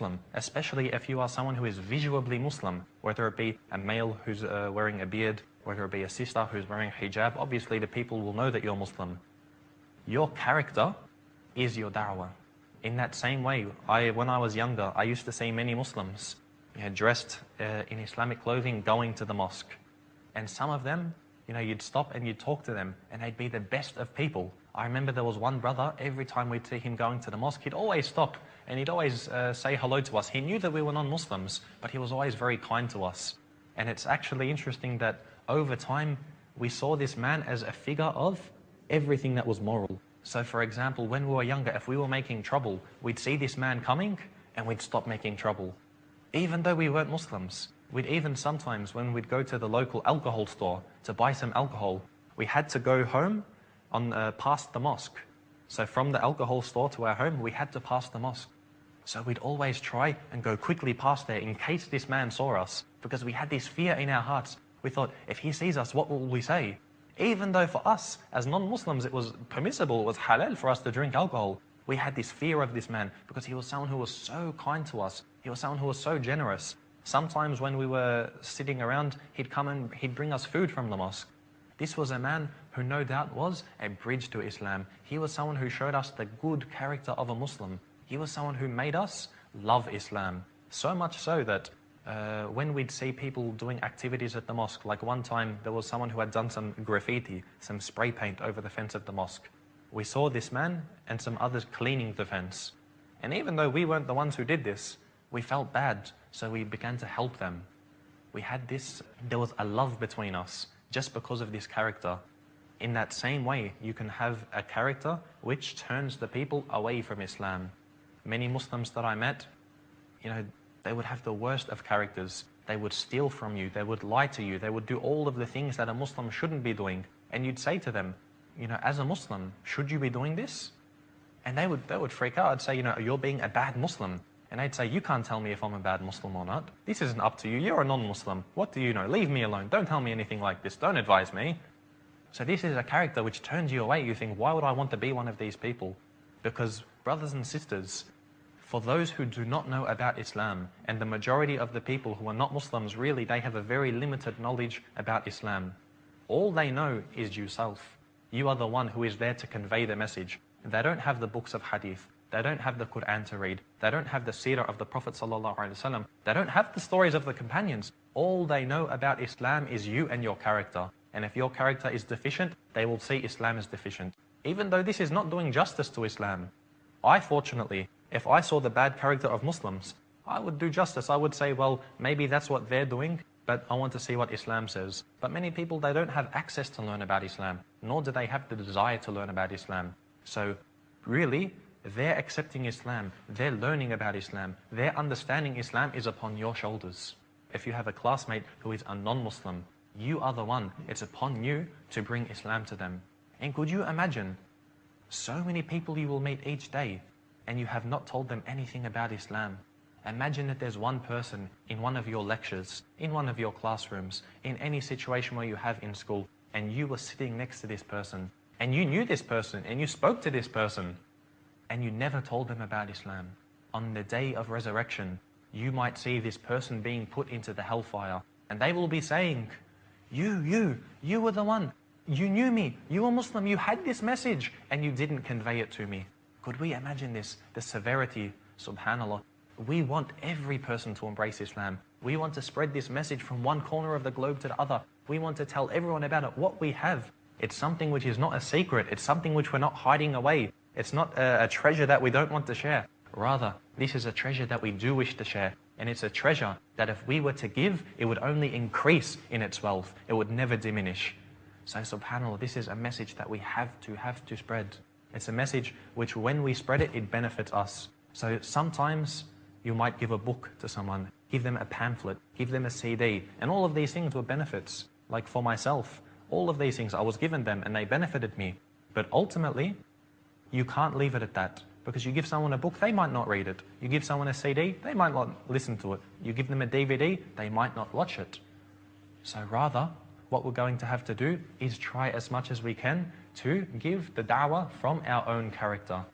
Muslim, especially if you are someone who is visually Muslim, whether it be a male who's wearing a beard, whether it be a sister who's wearing hijab, obviously the people will know that you're Muslim. Your character is your da'wah. In that same way, when I was younger, I used to see many Muslims dressed in Islamic clothing going to the mosque. And some of them, you'd stop and you'd talk to them, and they'd be the best of people. I remember there was one brother, every time we'd see him going to the mosque, he'd always stop and he'd always say hello to us. He knew that we were non-Muslims, but he was always very kind to us. And it's actually interesting that over time, we saw this man as a figure of everything that was moral. So for example, when we were younger, if we were making trouble, we'd see this man coming and we'd stop making trouble. Even though we weren't Muslims, we'd even sometimes, when we'd go to the local alcohol store to buy some alcohol, we had to go home past the mosque. So from the alcohol store to our home, we had to pass the mosque. So we'd always try and go quickly past there in case this man saw us, because we had this fear in our hearts. We thought, if he sees us, what will we say? Even though for us, as non-Muslims, it was permissible, it was halal for us to drink alcohol, we had this fear of this man because he was someone who was so kind to us. He was someone who was so generous. Sometimes when we were sitting around, he'd come and he'd bring us food from the mosque. This was a man who no doubt was a bridge to Islam. He was someone who showed us the good character of a Muslim. He was someone who made us love Islam. So much so that when we'd see people doing activities at the mosque, like one time there was someone who had done some graffiti, some spray paint over the fence of the mosque. We saw this man and some others cleaning the fence. And even though we weren't the ones who did this, we felt bad, so we began to help them. There was a love between us just because of this character. In that same way, you can have a character which turns the people away from Islam. Many Muslims that I met, they would have the worst of characters. They would steal from you, they would lie to you, they would do all of the things that a Muslim shouldn't be doing. And you'd say to them, as a Muslim, should you be doing this? And they would freak out. I'd say, you're being a bad Muslim. And they'd say, you can't tell me if I'm a bad Muslim or not. This isn't up to you. You're a non-Muslim. What do you know? Leave me alone. Don't tell me anything like this. Don't advise me. So this is a character which turns you away. You think, why would I want to be one of these people? Because, brothers and sisters, for those who do not know about Islam, and the majority of the people who are not Muslims, really, they have a very limited knowledge about Islam. All they know is yourself. You are the one who is there to convey the message. They don't have the books of hadith. They don't have the Quran to read. They don't have the seerah of the Prophet ﷺ. They don't have the stories of the companions. All they know about Islam is you and your character. And if your character is deficient, they will see Islam as deficient. Even though this is not doing justice to Islam. Fortunately, if I saw the bad character of Muslims, I would do justice. I would say, well, maybe that's what they're doing, but I want to see what Islam says. But many people, they don't have access to learn about Islam, nor do they have the desire to learn about Islam. So really, they're accepting Islam, they're learning about Islam, their understanding Islam is upon your shoulders. If you have a classmate who is a non-Muslim, you are the one, it's upon you to bring Islam to them. And could you imagine, so many people you will meet each day, and you have not told them anything about Islam. Imagine that there's one person in one of your lectures, in one of your classrooms, in any situation where you have in school, and you were sitting next to this person, and you knew this person, and you spoke to this person, and you never told them about Islam. On the day of resurrection, you might see this person being put into the hellfire, and they will be saying, you were the one, you knew me, you were Muslim, you had this message, and you didn't convey it to me. Could we imagine this, the severity, subhanAllah? We want every person to embrace Islam. We want to spread this message from one corner of the globe to the other. We want to tell everyone about it, what we have. It's something which is not a secret, it's something which we're not hiding away. It's not a treasure that we don't want to share. Rather, this is a treasure that we do wish to share. And it's a treasure that if we were to give, it would only increase in its wealth. It would never diminish. So subhanAllah, this is a message that we have to spread. It's a message which when we spread it, it benefits us. So sometimes you might give a book to someone, give them a pamphlet, give them a CD, and all of these things were benefits. Like for myself, all of these things, I was given them and they benefited me. But ultimately, you can't leave it at that. Because you give someone a book, they might not read it. You give someone a CD, they might not listen to it. You give them a DVD, they might not watch it. So rather, what we're going to have to do is try as much as we can to give the da'wah from our own character.